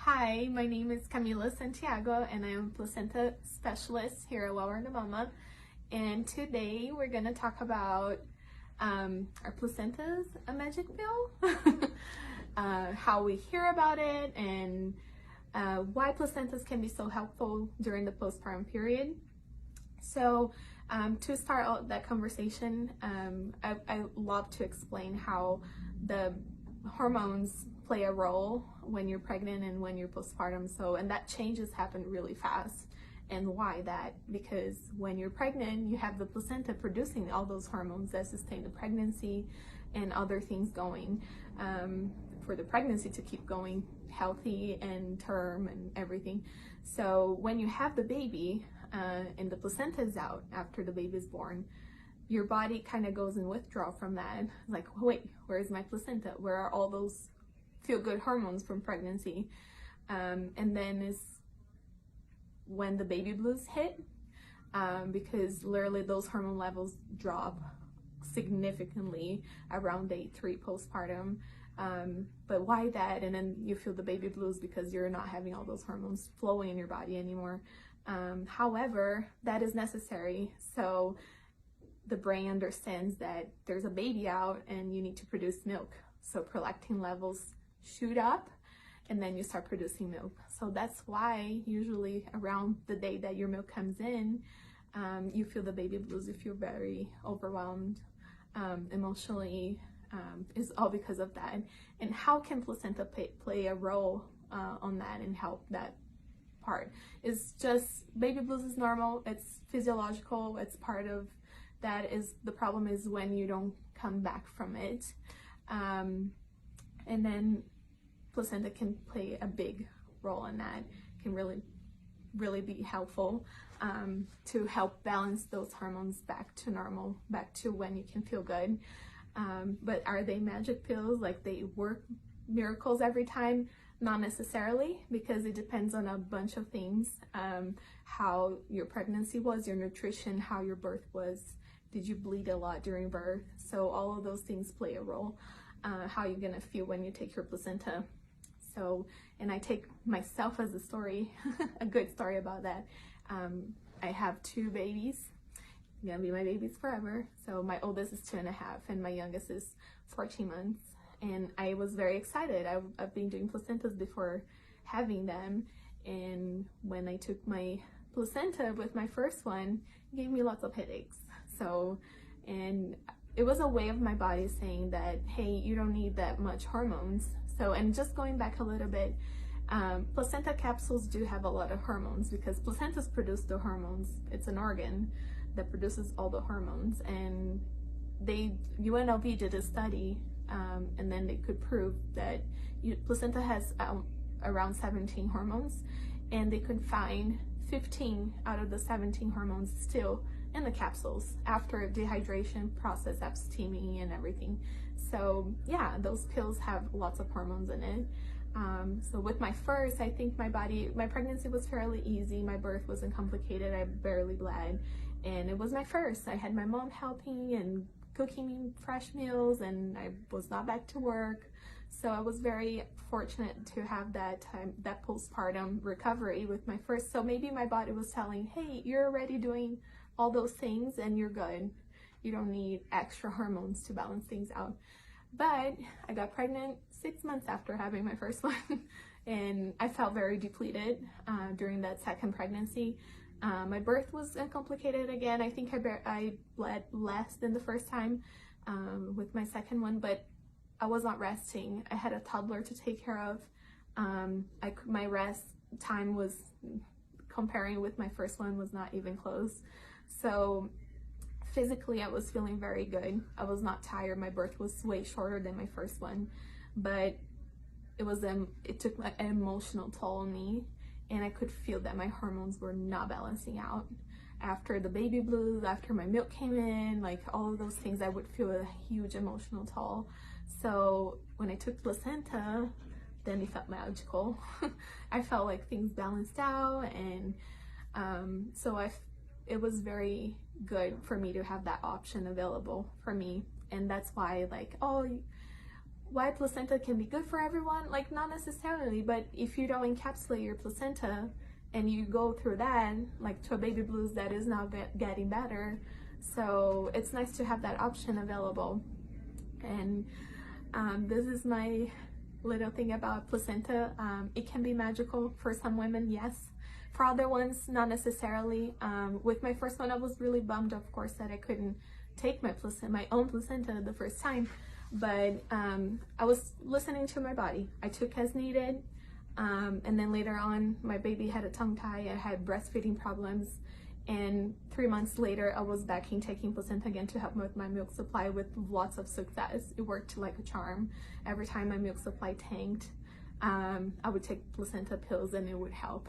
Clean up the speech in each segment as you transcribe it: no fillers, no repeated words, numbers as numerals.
Hi, my name is Camila Santiago and I am a Placenta Specialist here at Well Rounded Momma. And today we're going to talk about are placentas a magic pill? How we hear about it and why placentas can be so helpful during the postpartum period. So to start out that conversation, I love to explain how the hormones play a role when you're pregnant and when you're postpartum. And that changes happen really fast. And why that? Because when you're pregnant, you have the placenta producing all those hormones that sustain the pregnancy and other things going for the pregnancy to keep going healthy and term and everything. So when you have the baby and the placenta is out after the baby is born, your body kind of goes in withdrawal from that. It's like, wait, where's my placenta? Where are all those feel-good hormones from pregnancy? And then is when the baby blues hit, because literally those hormone levels drop significantly around day 3 postpartum. But why that? And then you feel the baby blues because you're not having all those hormones flowing in your body anymore. However, that is necessary. So the brain understands that there's a baby out and you need to produce milk. So prolactin levels shoot up and then you start producing milk. So that's why usually around the day that your milk comes in, you feel the baby blues, you feel very overwhelmed emotionally. Is all because of that. And how can placenta play a role on that and help that part? It's just baby blues is normal, it's physiological, it's part of that. Is the problem is when you don't come back from it. And then placenta can play a big role in that, can really be helpful to help balance those hormones back to normal, back to when you can feel good. But are they magic pills, like they work miracles every time? Not necessarily, because it depends on a bunch of things. How your pregnancy was, your nutrition, how your birth was, did you bleed a lot during birth? So all of those things play a role. How you're gonna feel when you take your placenta. So, and I take myself as a story, a good story about that. I have 2 babies. Gonna be my babies forever. So my oldest is 2.5 and my youngest is 14 months. And I was very excited. I've been doing placentas before having them. And when I took my placenta with my first one, it gave me lots of headaches. So, and it was a way of my body saying that, hey, you don't need that much hormones. So, and just going back a little bit, placenta capsules do have a lot of hormones because placentas produce the hormones. It's an organ that produces all the hormones, and UNLV did a study and then they could prove that placenta has around 17 hormones, and they could find 15 out of the 17 hormones still in the capsules after dehydration process, abstaining and everything. So yeah, those pills have lots of hormones in it. So with my first, I think my pregnancy was fairly easy. My birth wasn't complicated. I barely bled. And it was my first. I had my mom helping and cooking me fresh meals, and I was not back to work. So I was very fortunate to have that time, that postpartum recovery with my first. So maybe my body was telling, hey, you're already doing all those things and you're good. You don't need extra hormones to balance things out. But I got pregnant 6 months after having my first one, and I felt very depleted during that second pregnancy. My birth was uncomplicated again. I think I bled less than the first time with my second one, but I was not resting. I had a toddler to take care of. My rest time was, comparing with my first one, was not even close. So physically I was feeling very good. I was not tired. My birth was way shorter than my first one, but it took an emotional toll on me. And I could feel that my hormones were not balancing out. After the baby blues, after my milk came in, like all of those things, I would feel a huge emotional toll. So when I took placenta, then it felt magical. I felt like things balanced out, and it was very good for me to have that option available for me. And that's why, like, oh, why placenta can be good for everyone, like not necessarily, but if you don't encapsulate your placenta and you go through that, like to a baby blues that is not getting better, so it's nice to have that option available. And this is my little thing about placenta. It can be magical for some women, yes. For other ones, not necessarily. With my first one, I was really bummed, of course, that I couldn't take my own placenta the first time. But I was listening to my body. I took as needed. And then later on, my baby had a tongue tie. I had breastfeeding problems. And 3 months later, I was back in taking placenta again to help me with my milk supply with lots of success. It worked like a charm. Every time my milk supply tanked, I would take placenta pills and it would help.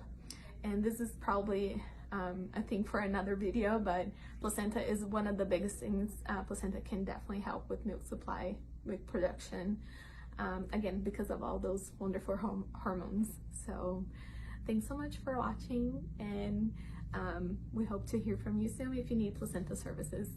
And this is probably a thing for another video, but placenta is one of the biggest things. Placenta can definitely help with milk supply, milk production, again, because of all those wonderful hormones. So thanks so much for watching, and we hope to hear from you soon if you need placenta services.